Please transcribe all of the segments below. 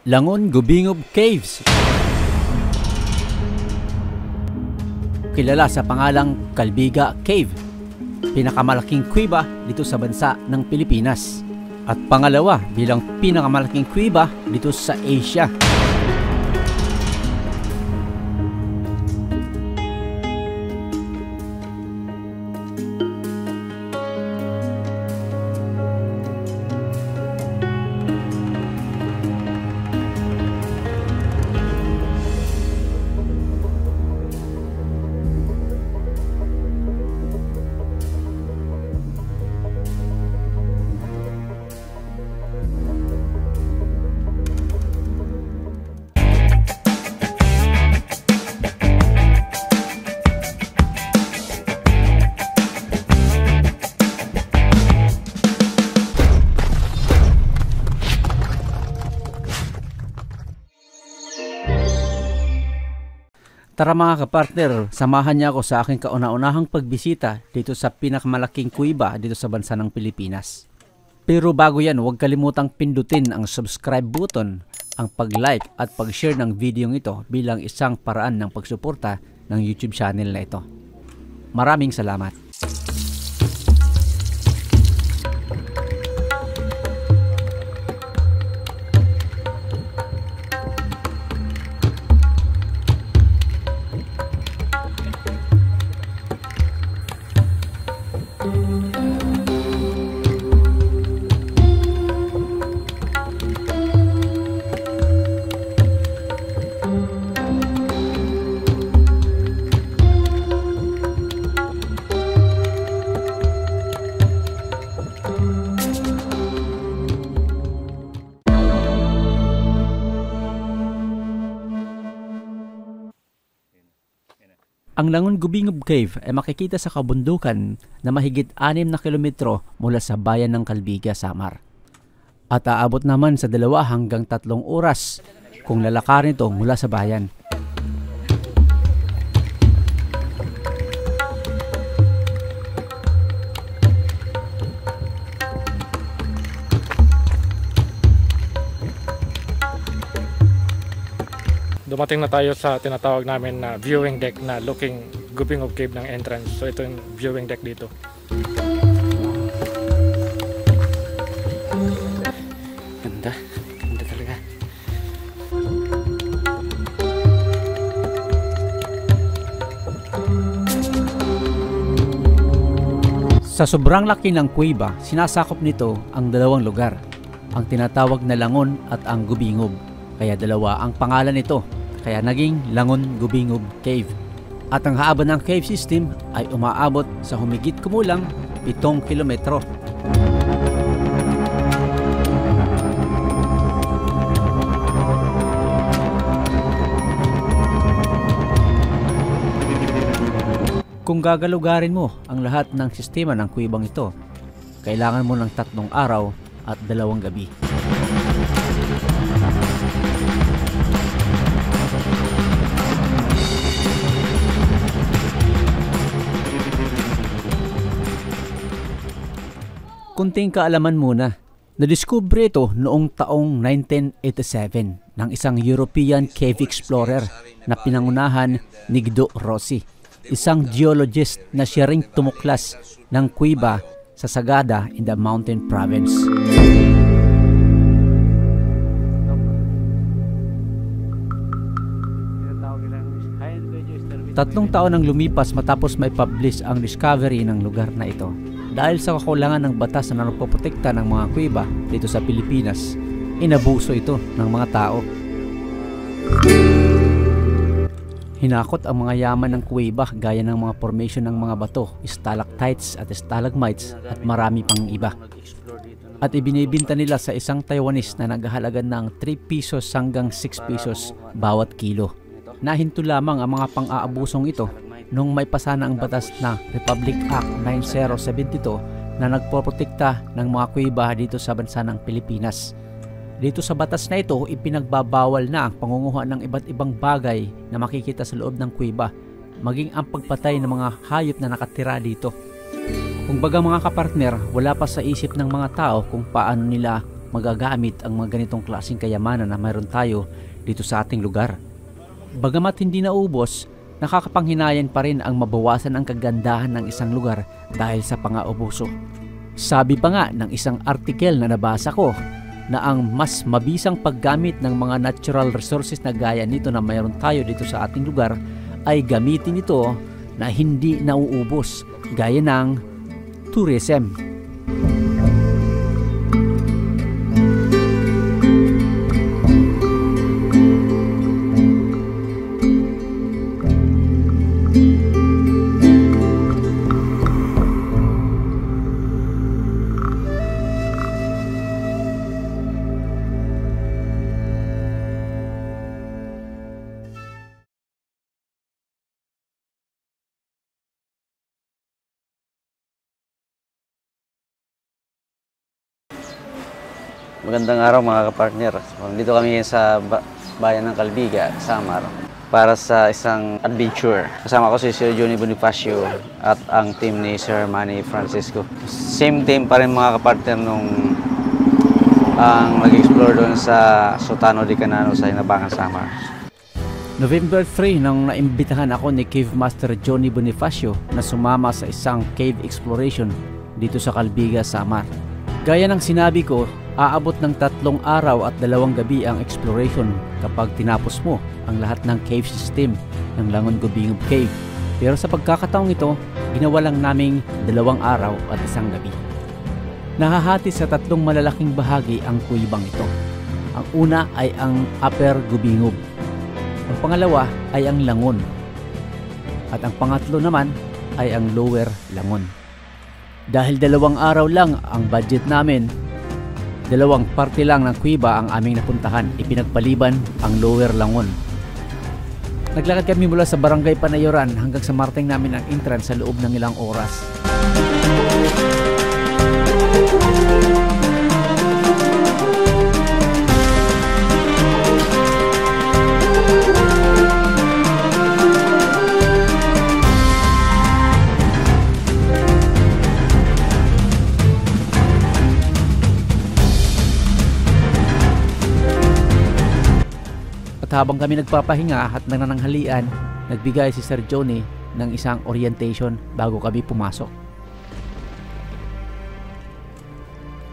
Langon Gubingob Caves. Kilala sa pangalang Calbiga Cave, pinakamalaking kuweba dito sa bansa ng Pilipinas. At pangalawa bilang pinakamalaking kuweba dito sa Asia. Tara mga kapartner, samahan niya ako sa aking kauna-unahang pagbisita dito sa pinakamalaking kuweba dito sa bansa ng Pilipinas. Pero bago yan, huwag kalimutang pindutin ang subscribe button, ang pag-like at pag-share ng video ito bilang isang paraan ng pagsuporta ng YouTube channel na ito. Maraming salamat! Ang Langon Gubingob Cave ay makikita sa kabundukan na mahigit 6 na kilometro mula sa bayan ng Calbiga, Samar. At aabot naman sa 2 hanggang 3 oras kung lalakarin ito mula sa bayan. Dumating na tayo sa tinatawag namin na viewing deck na looking Gubingob Cave ng entrance. So ito yung viewing deck dito. Ganda, ganda talaga. Sa sobrang laki ng kuweba, sinasakop nito ang 2 lugar, ang tinatawag na Langon at ang Gubingob. Kaya 2 ang pangalan nito. Kaya naging Langon Gubingob Cave. At ang haba ng cave system ay umaabot sa humigit kumulang 7 kilometro. Kung gagalugarin mo ang lahat ng sistema ng kuwebang ito, kailangan mo ng 3 araw at 2 gabi. Kunting kaalaman muna. Nadiskubre ito noong taong 1987 ng isang European cave explorer na pinangunahan ni Guido Rossi, isang geologist na siya ring tumuklas ng kuweba sa Sagada in the Mountain Province. Tatlong taon ang lumipas matapos may publish ang discovery ng lugar na ito. Dahil sa kakulangan ng batas na nagpoprotekta ng mga kuweba dito sa Pilipinas, inabuso ito ng mga tao. Hinakot ang mga yaman ng kuweba gaya ng mga formation ng mga bato, stalactites at stalagmites at marami pang iba. At ibinibinta nila sa isang Taiwanese na naghahalaga ng 3 pesos hanggang 6 pesos bawat kilo. Nahinto lamang ang mga pang-aabusong ito nung may pasana ang batas na Republic Act 9072 na nagpoprotekta ng mga kuweba dito sa bansa ng Pilipinas. Dito sa batas na ito, ipinagbabawal na ang pangunguha ng iba't ibang bagay na makikita sa loob ng kuweba, maging ang pagpatay ng mga hayop na nakatira dito. Kung baga mga kapartner, wala pa sa isip ng mga tao kung paano nila magagamit ang mga ganitong klaseng kayamanan na mayroon tayo dito sa ating lugar. Bagamat hindi naubos, nakakapanghinayang pa rin ang mabawasan ang kagandahan ng isang lugar dahil sa pang-aabuso. Sabi pa nga ng isang artikel na nabasa ko na ang mas mabisang paggamit ng mga natural resources na gaya nito na mayroon tayo dito sa ating lugar ay gamitin ito na hindi nauubos gaya ng tourism. Magandang araw mga kapartner. Dito kami sa bayan ng Calbiga, Samar, para sa isang adventure. Kasama ko si Sir Johnny Bonifacio at ang team ni Sir Manny Francisco. Same team pa rin mga kapartner nung ang nag-explore doon sa Sotano de Canano sa Hinabangan, Samar. November 3 nang naimbitahan ako ni Cave Master Johnny Bonifacio na sumama sa isang cave exploration dito sa Calbiga, Samar. Gaya ng sinabi ko, aabot ng 3 araw at 2 gabi ang exploration kapag tinapos mo ang lahat ng cave system ng Langon-Gubingub Cave. Pero sa pagkakataong ito, ginawa lang naming 2 araw at 1 gabi. Nahahati sa 3 malalaking bahagi ang kuwibang ito. Ang una ay ang Upper Gubingub. Ang pangalawa ay ang Langon. At ang pangatlo naman ay ang Lower Langon. Dahil 2 araw lang ang budget namin, 2 parte lang ng kuweba ang aming napuntahan, ipinagpaliban ang Lower Langon. Naglakad kami mula sa Barangay Panayoran hanggang sa marating namin ang entrance sa loob ng ilang oras. At habang kami nagpapahinga at nanananghalian, nagbigay si Sir Johnny ng isang orientation bago kami pumasok.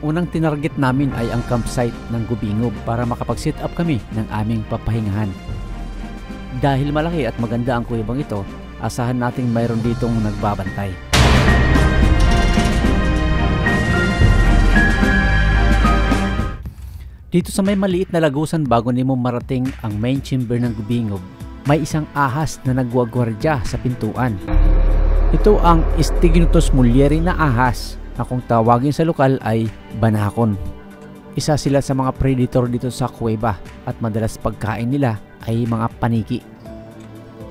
Unang tinarget namin ay ang campsite ng Gubingub para makapag-sit up kami ng aming papahingahan. Dahil malaki at maganda ang kuwebang ito, asahan nating mayroon ditong nagbabantay. Dito sa may maliit na lagusan bago nimo marating ang main chamber ng Gubingub, may isang ahas na nagwagwardya sa pintuan. Ito ang Stygnotus mulieri na ahas na kung tawagin sa lokal ay banakon. Isa sila sa mga predator dito sa kuweba at madalas pagkain nila ay mga paniki.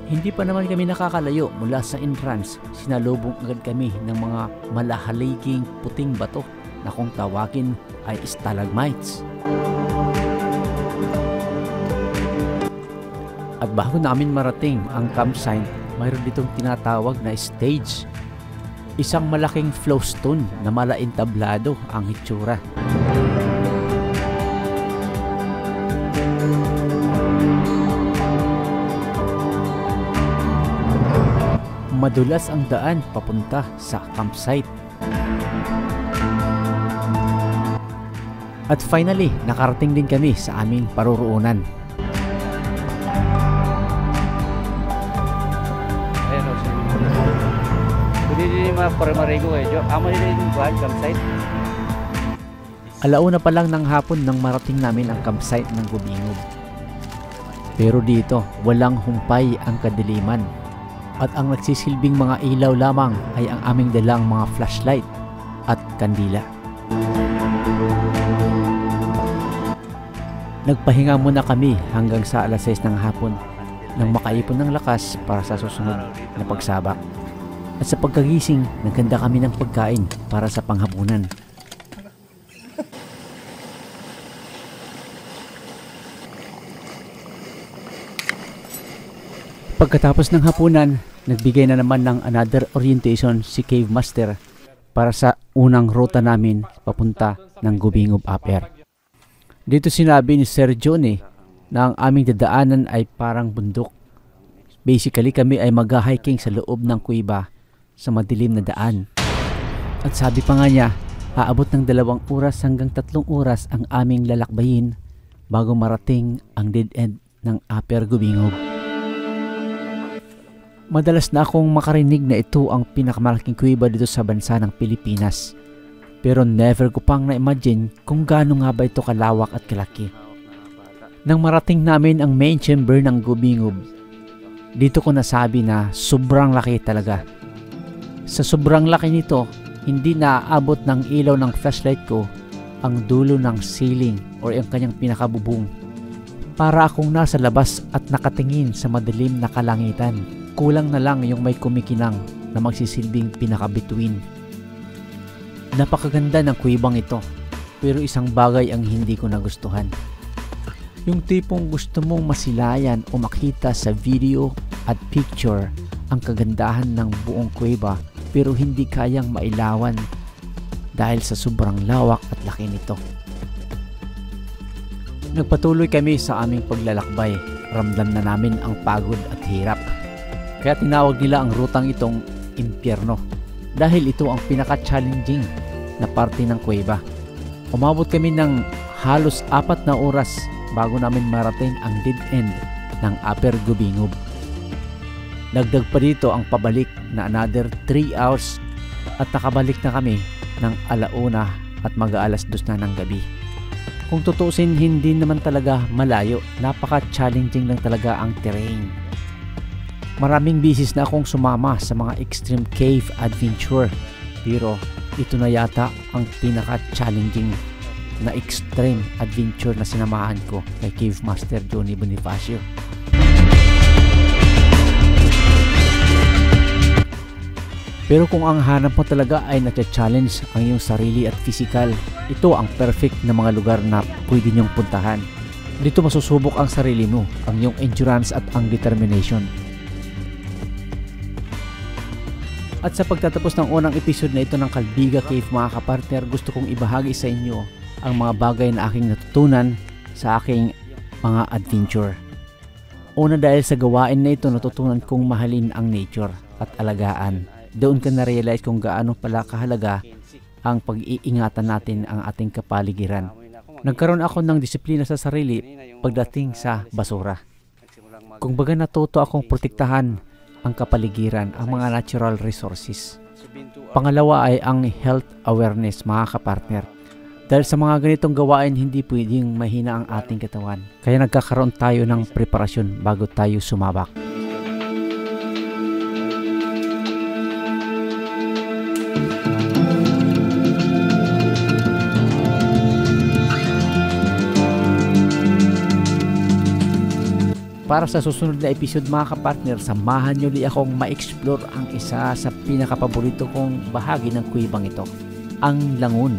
Hindi pa naman kami nakakalayo mula sa entrance, sinalubong agad kami ng mga malahaliging puting bato na kung tawagin ay stalagmites. At bago namin marating ang campsite, mayroon ditong tinatawag na stage. Isang malaking flowstone na malaintablado ang hitsura. Madulas ang daan papunta sa campsite. At finally, nakarating din kami sa aming paruroonan. Ayan o, hindi din mga paramarigo kayo. Amo din yung campsite. Alauna pa lang ng hapon nang marating namin ang campsite ng Gubingub. Pero dito, walang humpay ang kadiliman. At ang nagsisilbing mga ilaw lamang ay ang aming dalang mga flashlight at kandila. Nagpahinga muna kami hanggang sa alas 6 ng hapon nang makaipon ng lakas para sa susunod na pagsabak. At sa pagkagising, naghanda kami ng pagkain para sa panghapunan. Pagkatapos ng hapunan, nagbigay na naman ng another orientation si Cave Master para sa unang ruta namin papunta ng Gubingub Upper. Dito sinabi ni Sir Johnny na ang aming dadaanan ay parang bundok. Basically kami ay mag-hiking sa loob ng kuweba sa madilim na daan. At sabi pa nga niya, aabot ng 2 oras hanggang 3 oras ang aming lalakbayin bago marating ang dead end ng Upper Gubingog. Madalas na akong makarinig na ito ang pinakamalaking kuweba dito sa bansa ng Pilipinas. Pero never ko pang na-imagine kung gaano nga ba ito kalawak at kalaki. Nang marating namin ang main chamber ng Gubingog, dito ko nasabi na sobrang laki talaga. Sa sobrang laki nito, hindi naaabot ng ilaw ng flashlight ko ang dulo ng ceiling o ang kanyang pinakabubong. Para akong nasa labas at nakatingin sa madilim na kalangitan. Kulang na lang yung may kumikinang na magsisilbing pinaka-between. Napakaganda ng kuwebang ito, pero isang bagay ang hindi ko nagustuhan. Yung tipong gusto mong masilayan o makita sa video at picture ang kagandahan ng buong kuweba pero hindi kayang mailawan dahil sa sobrang lawak at laki nito. Nagpatuloy kami sa aming paglalakbay. Ramdam na namin ang pagod at hirap. Kaya tinawag nila ang rutang itong impyerno dahil ito ang pinaka-challenging na parte ng kuweba. Umabot kami ng halos 4 na oras bago namin marating ang dead end ng Upper Gubingog. Dagdag pa dito ang pabalik na another 3 hours at nakabalik na kami ng 1:00 at mag-aalas 2 na ng gabi. Kung tutuusin, hindi naman talaga malayo. Napaka-challenging lang talaga ang terrain. Maraming bisis na akong sumama sa mga extreme cave adventure pero ito na yata ang pinaka-challenging na extreme adventure na sinamahan ko kay Cave Master Johnny Bonifacio. Pero kung ang hanap mo talaga ay na-challenge ang iyong sarili at physical, ito ang perfect na mga lugar na pwede niyong puntahan. Dito masusubok ang sarili mo, ang iyong endurance at ang determination. At sa pagtatapos ng unang episode na ito ng Kalbiga Cave mga kapartner, gusto kong ibahagi sa inyo ang mga bagay na aking natutunan sa aking mga adventure. Una, dahil sa gawain na ito natutunan kong mahalin ang nature at alagaan. Doon ka na-realize kung gaano pala kahalaga ang pag-iingatan natin ang ating kapaligiran. Nagkaroon ako ng disiplina sa sarili pagdating sa basura. Kung baga natuto akong protektahan ang kapaligiran, ang mga natural resources. Pangalawa ay ang health awareness mga kapartner. Dahil sa mga ganitong gawain, hindi pwedeng mahina ang ating katawan. Kaya nagkakaroon tayo ng preparasyon bago tayo sumabak. Para sa susunod na episode mga kapartner, samahan nyo li akong ma-explore ang isa sa pinakapaborito kong bahagi ng kuwebang ito, ang Langon.